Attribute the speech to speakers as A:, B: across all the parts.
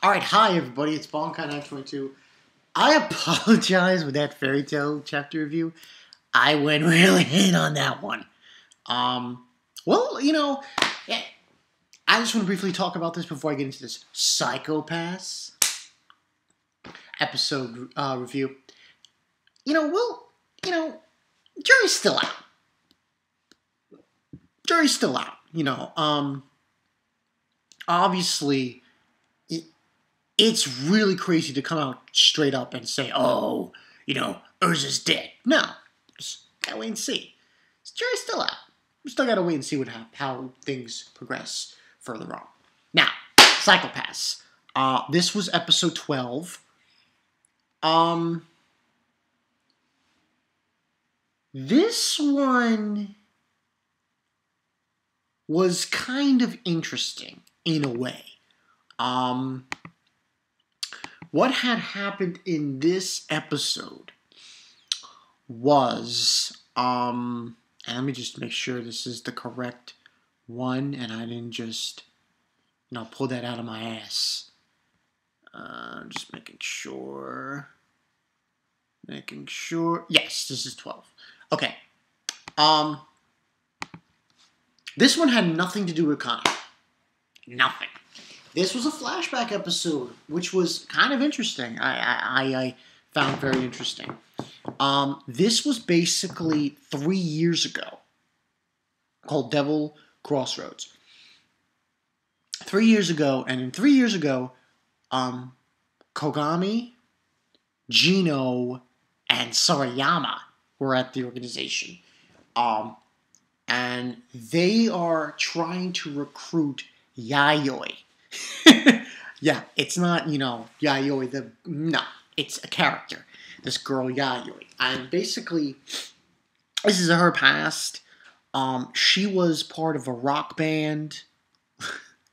A: Alright, hi everybody, it's Bonkai922. I apologize with that fairy tale chapter review. I went really in on that one. Well, yeah, I just want to briefly talk about this before I get into this Psychopaths episode review. Jury's still out. Jury's still out, obviously, it's really crazy to come out straight up and say, oh, Urza's dead. No, just gotta wait and see. The jury's still out. We still gotta wait and see how things progress further on. Now, Psychopaths. This was episode 12. This one was kind of interesting in a way. What had happened in this episode was, and let me just make sure this is the correct one, and I didn't just, pull that out of my ass. Just making sure. Yes, this is 12. Okay. This one had nothing to do with akane. Nothing. This was a flashback episode, which was kind of interesting. I found very interesting. This was basically 3 years ago, called Devil Crossroads. 3 years ago, and in 3 years ago, Kogami, Gino, and Sarayama were at the organization. And they are trying to recruit Yayoi. Yeah, it's not, Yayoi no, it's a character. This girl, Yayoi. And basically, this is her past. She was part of a rock band,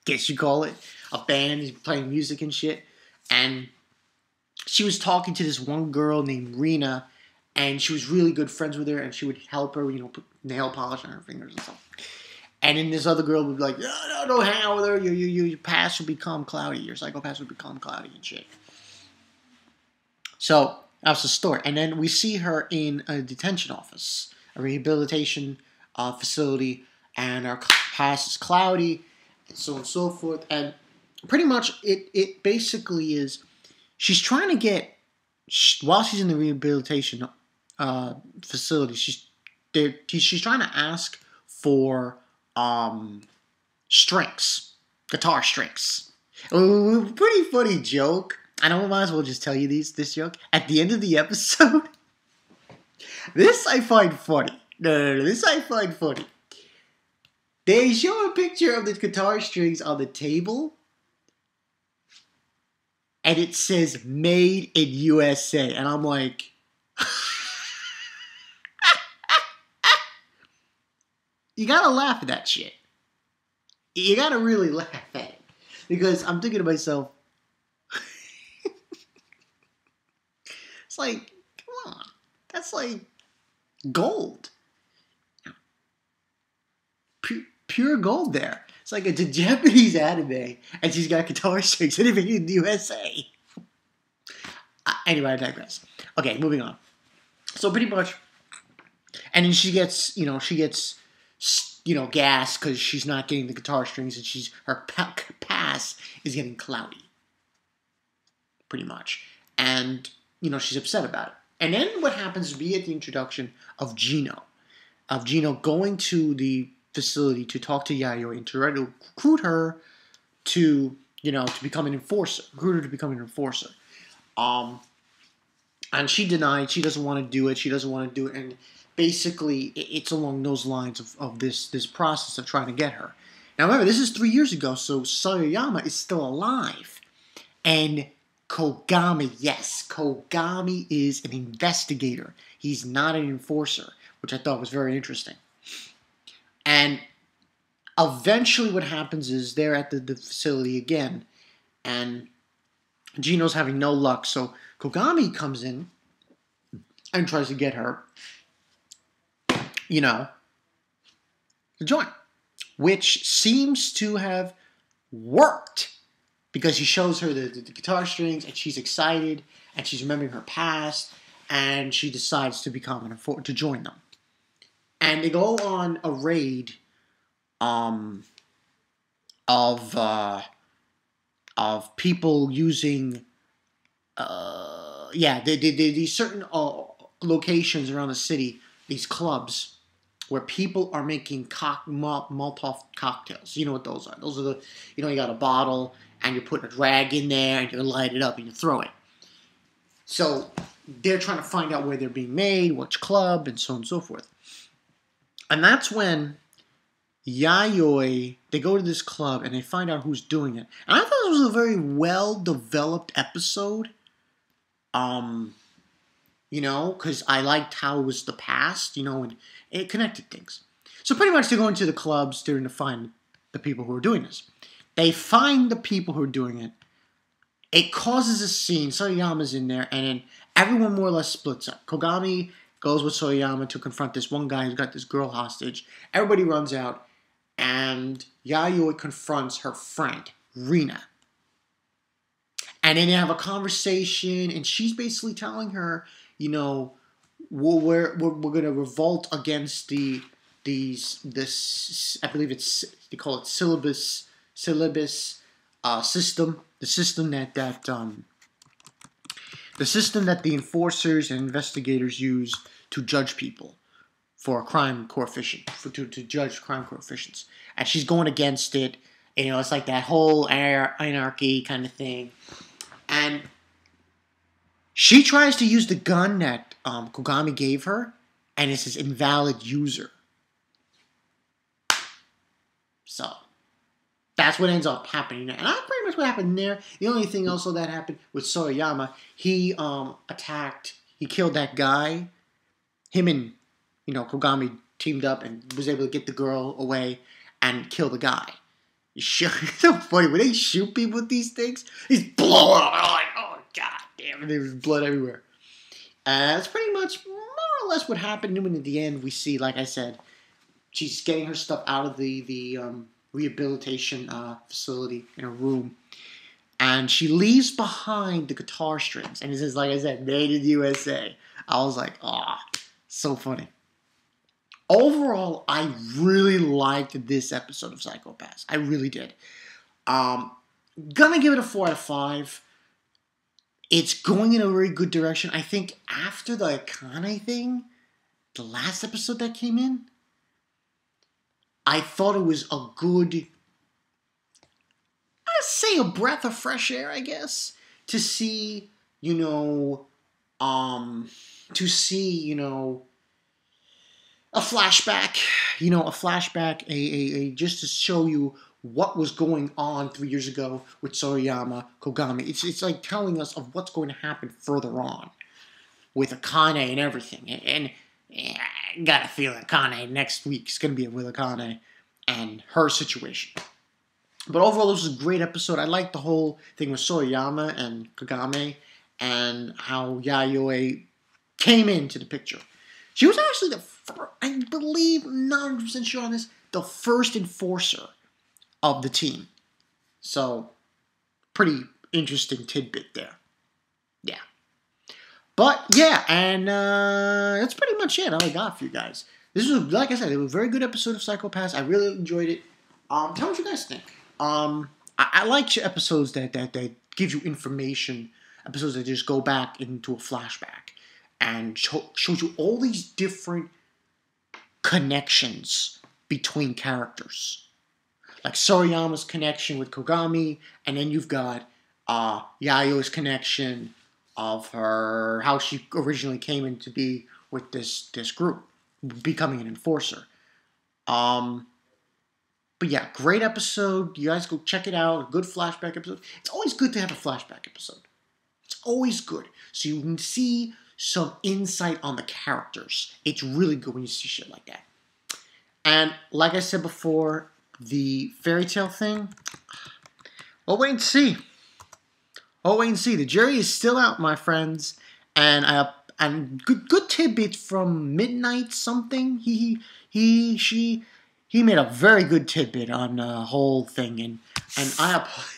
A: guess you call it. A band, playing music and shit. And she was talking to this one girl named Rena, and she was really good friends with her, and she would help her, put nail polish on her fingers and stuff. And then this other girl would be like, no, don't hang out with her. Your past will become cloudy. Your psychopaths will become cloudy and shit. So, that's the story. And then we see her in a detention office, a rehabilitation facility, and her past is cloudy, and so on and so forth. And pretty much, it basically is, she's trying to get, while she's in the rehabilitation facility, she's trying to ask for strings, guitar strings. Ooh, pretty funny joke. I know I might as well just tell you this joke. At the end of the episode, this I find funny. No, this I find funny. They show a picture of the guitar strings on the table, and it says "Made in USA," and I'm like, you gotta laugh at that shit. You gotta really laugh at it. Because I'm thinking to myself, it's like, come on. That's like gold. Pure gold there. It's like it's a Japanese anime, and she's got guitar strings and everything in the USA. Anyway, I digress. Okay, moving on. So pretty much, and then she gets gas because she's not getting the guitar strings, and her pass is getting cloudy. Pretty much. And, she's upset about it. And then what happens to be at the introduction of Gino. Of Gino going to the facility to talk to Yayoi and to try to recruit her to become an enforcer. Recruit her to become an enforcer. And she denied. She doesn't want to do it. She doesn't want to do it. And basically, it's along those lines of this process of trying to get her. Now, remember, this is 3 years ago, so Sarayama is still alive. And Kogami, yes, Kogami is an investigator. He's not an enforcer, which I thought was very interesting. And eventually what happens is they're at the facility again, and Gino's having no luck, so Kogami comes in and tries to get her, to join, which seems to have worked. because he shows her the guitar strings, and she's excited, and she's remembering her past, and she decides to to join them. And they go on a raid of people using these certain locations around the city, these clubs where people are making Molotov cocktails. You know what those are? Those are the, you got a bottle and you're putting a rag in there and you light it up and you throw it. So they're trying to find out where they're being made, which club, and so on and so forth. And that's when Yayoi, they go to this club and they find out who's doing it. And I thought it was a very well-developed episode. Because I liked how it was the past, and it connected things. So pretty much they're going to the clubs to find the people who are doing this. They find the people who are doing it. It causes a scene. Sorayama's in there, and then everyone more or less splits up. Kogami goes with Sorayama to confront this one guy who's got this girl hostage. Everybody runs out, and Yayoi confronts her friend, Rina. And then they have a conversation, and she's basically telling her, we're going to revolt against this, I believe they call it syllabus system, the system that the enforcers and investigators use to judge people for a crime coefficient, to judge crime coefficients. And she's going against it. It's like that whole anarchy kind of thing. And she tries to use the gun that Kogami gave her, and it says invalid user. So that's what ends up happening there. And that's pretty much what happened there. The only thing also that happened with Sorayama, he killed that guy. Him and, Kogami teamed up and was able to get the girl away and kill the guy. It's so funny. When they shoot people with these things, he's blowing up. I'm like, oh, god damn it. There's blood everywhere. And that's pretty much more or less what happened. And in the end, we see, like I said, she's getting her stuff out of the rehabilitation facility in a room. And she leaves behind the guitar strings. And it says, like I said, made in USA. I was like, so funny. Overall, I really liked this episode of Psycho Pass. I really did. Gonna give it a 4 out of 5. It's going in a very good direction. I think after the Akane thing, the last episode that came in, I thought it was a good, I'd say a breath of fresh air, I guess, to see, a flashback, just to show you what was going on 3 years ago with Sorayama, Kogami. It's like telling us of what's going to happen further on with Akane and everything. And I got a feeling Akane next week is going to be with Akane and her situation. But overall, this was a great episode. I liked the whole thing with Sorayama and Kogami and how Yayoi came into the picture. She was actually I believe, 100% sure on this, the first enforcer of the team. So, pretty interesting tidbit there. Yeah. But, yeah, and that's pretty much it. All I got for you guys. This was, like I said, it was a very good episode of Psycho Pass. I really enjoyed it. Tell me what you guys think. I like episodes that give you information, episodes that just go back into a flashback and shows you all these different connections between characters. Like Sorayama's connection with Kogami, and then you've got Yayoi's connection of how she originally came into be with this group, becoming an enforcer. But yeah, great episode. You guys go check it out. A good flashback episode. It's always good to have a flashback episode. It's always good. So you can see some insight on the characters. It's really good when you see shit like that. And like I said before, the fairy tale thing, we'll wait and see. We'll wait and see. The jury is still out, my friends. And good tidbits from Midnight something. He made a very good tidbit on the whole thing, and And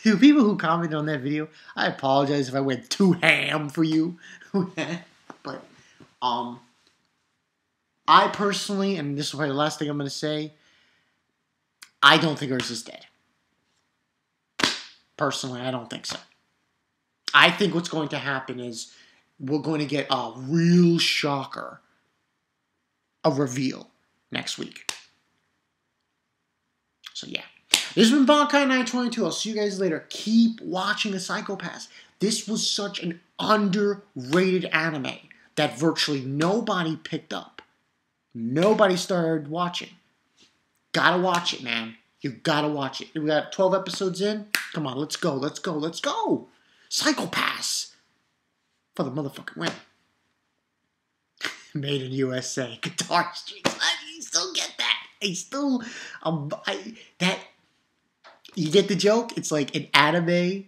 A: to people who commented on that video, I apologize if I went too ham for you. But I personally, and this is probably the last thing I'm going to say, I don't think Ursa's dead. Personally, I don't think so. I think what's going to happen is we're going to get a real shocker, a reveal next week. So yeah. This has been Bonkai922. I'll see you guys later. Keep watching the Psycho-Pass. This was such an underrated anime that virtually nobody picked up. Nobody started watching. Gotta watch it, man. You gotta watch it. We got 12 episodes in. Come on, let's go, let's go, let's go. Psycho-Pass for the motherfucking win. Made in USA. Guitar strings. You still get that. I still, that, you get the joke? It's like an anime,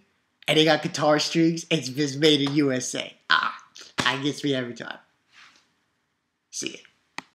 A: and they got guitar strings. It's just made in USA. That gets me every time. See ya.